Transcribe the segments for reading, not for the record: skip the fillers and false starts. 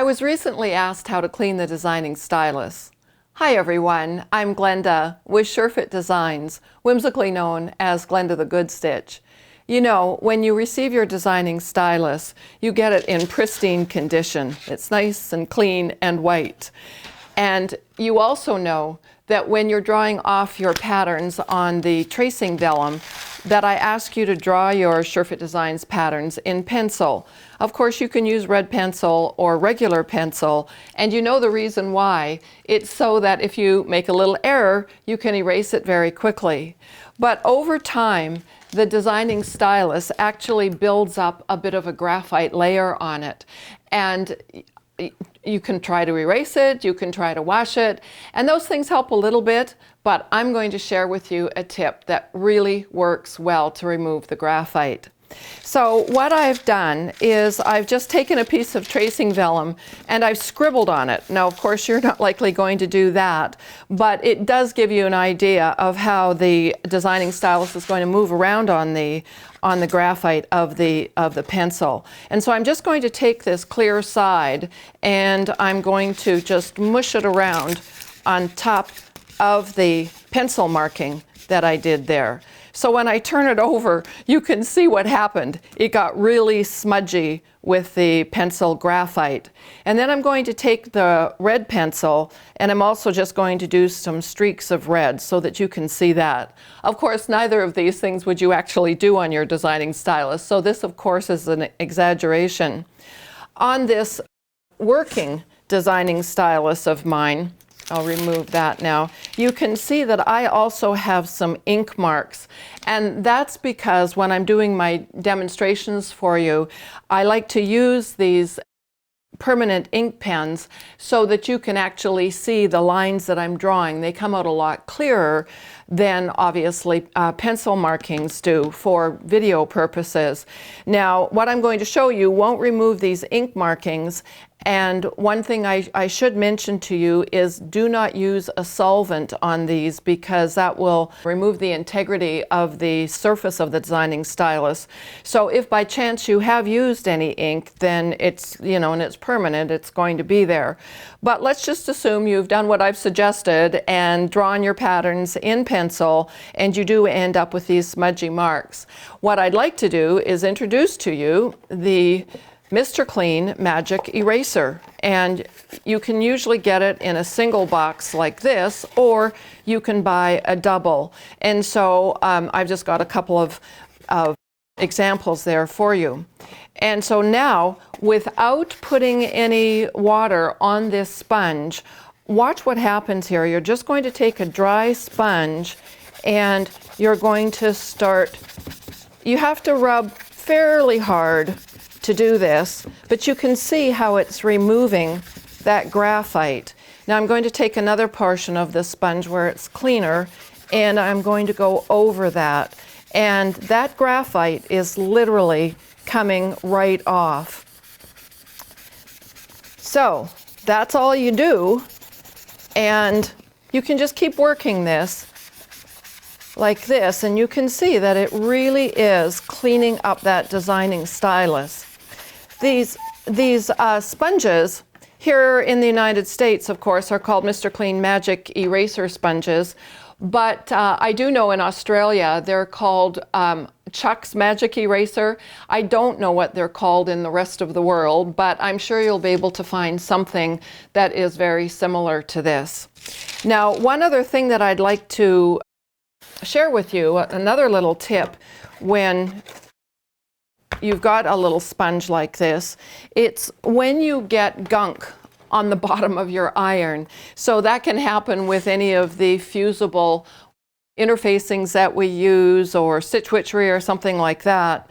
was recently asked how to clean the designing stylus. Hi everyone, I'm Glenda with SureFit Designs, whimsically known as Glenda the Good Stitch. You know, when you receive your designing stylus, you get it in pristine condition. It's nice and clean and white. And you also know that when you're drawing off your patterns on the tracing vellum, that I ask you to draw your SureFit Designs patterns in pencil. Of course, you can use red pencil or regular pencil, and you know the reason why. It's so that if you make a little error, you can erase it very quickly. But over time, the designing stylus actually builds up a bit of a graphite layer on it. And you can try to erase it, you can try to wash it, and those things help a little bit, but I'm going to share with you a tip that really works well to remove the graphite. So what I've done is I've just taken a piece of tracing vellum and I've scribbled on it. Now, of course, you're not likely going to do that, but it does give you an idea of how the designing stylus is going to move around on the graphite of the pencil. And so I'm just going to take this clear side and I'm going to just mush it around on top of the pencil marking that I did there. So when I turn it over, you can see what happened. It got really smudgy with the pencil graphite. And then I'm going to take the red pencil and I'm also just going to do some streaks of red so that you can see that. Of course, neither of these things would you actually do on your designing stylus. So this, of course, is an exaggeration. On this working designing stylus of mine, I'll remove that now. You can see that I also have some ink marks, and that's because when I'm doing my demonstrations for you, I like to use these permanent ink pens so that you can actually see the lines that I'm drawing. They come out a lot clearer than obviously pencil markings do for video purposes. Now, what I'm going to show you won't remove these ink markings. And one thing I should mention to you is do not use a solvent on these because that will remove the integrity of the surface of the designing stylus. So if by chance you have used any ink, then it's, you know, and it's permanent, it's going to be there. But let's just assume you've done what I've suggested and drawn your patterns in pencil, and you do end up with these smudgy marks. What I'd like to do is introduce to you the Mr. Clean Magic Eraser, and you can usually get it in a single box like this, or you can buy a double. And so I've just got a couple of examples there for you. And so now, without putting any water on this sponge, watch what happens here. You're just going to take a dry sponge and you're going to start, you have to rub fairly hard to do this, but you can see how it's removing that graphite. Now I'm going to take another portion of the sponge where it's cleaner and I'm going to go over that. And that graphite is literally coming right off. So that's all you do, and you can just keep working this like this, and you can see that it really is cleaning up that designing stylus. These sponges here in the United States, of course, are called Mr. Clean Magic Eraser sponges. But I do know in Australia they're called Chuck's Magic Eraser. I don't know what they're called in the rest of the world, but I'm sure you'll be able to find something that is very similar to this. Now, one other thing that I'd like to share with you, another little tip when you've got a little sponge like this, it's when you get gunk on the bottom of your iron. So that can happen with any of the fusible interfacings that we use, or stitch witchery or something like that.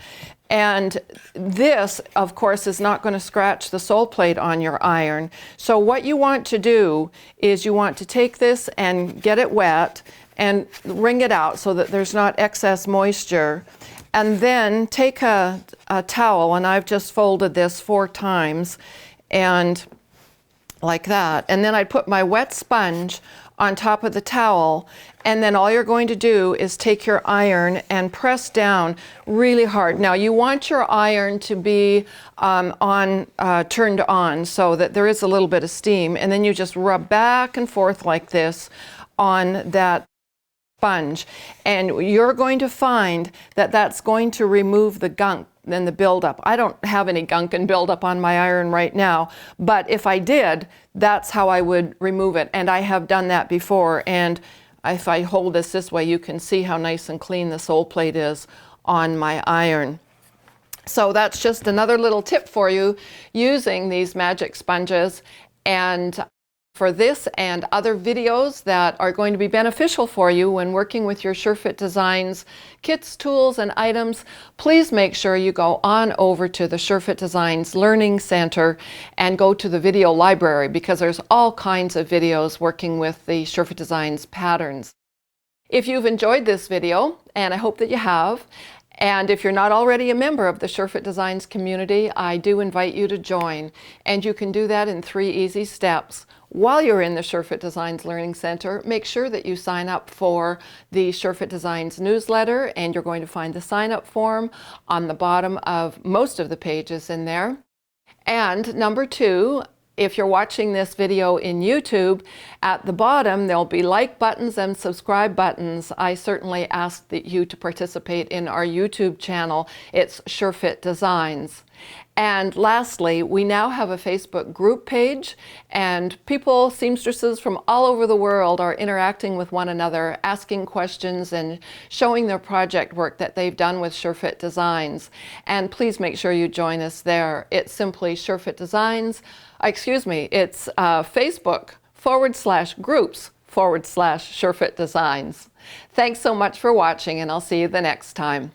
And this, of course, is not going to scratch the sole plate on your iron. So what you want to do is you want to take this and get it wet and wring it out so that there's not excess moisture. And then take a towel, and I've just folded this 4 times, and like that. And then I put my wet sponge on top of the towel, and then all you're going to do is take your iron and press down really hard. Now you want your iron to be turned on so that there is a little bit of steam, and then you just rub back and forth like this on that sponge, and you're going to find that that's going to remove the gunk and the buildup. I don't have any gunk and buildup on my iron right now, but if I did, that's how I would remove it, and I have done that before. And if I hold this way, you can see how nice and clean the sole plate is on my iron. So that's just another little tip for you using these magic sponges. And for this and other videos that are going to be beneficial for you when working with your SureFit Designs kits, tools, and items, please make sure you go on over to the SureFit Designs Learning Center and go to the video library, because there's all kinds of videos working with the SureFit Designs patterns. If you've enjoyed this video, and I hope that you have, and if you're not already a member of the SureFit Designs community, I do invite you to join. And you can do that in 3 easy steps. While you're in the SureFit Designs Learning Center, make sure that you sign up for the SureFit Designs newsletter, and you're going to find the sign-up form on the bottom of most of the pages in there. And number 2, if you're watching this video in YouTube, at the bottom there'll be like buttons and subscribe buttons. I certainly ask that you to participate in our YouTube channel. It's SureFit Designs. And lastly, we now have a Facebook group page, and people, seamstresses from all over the world, are interacting with one another, asking questions and showing their project work that they've done with SureFit Designs. And please make sure you join us there. It's simply SureFit Designs, it's Facebook.com/groups/SureFit Designs. Thanks so much for watching, and I'll see you the next time.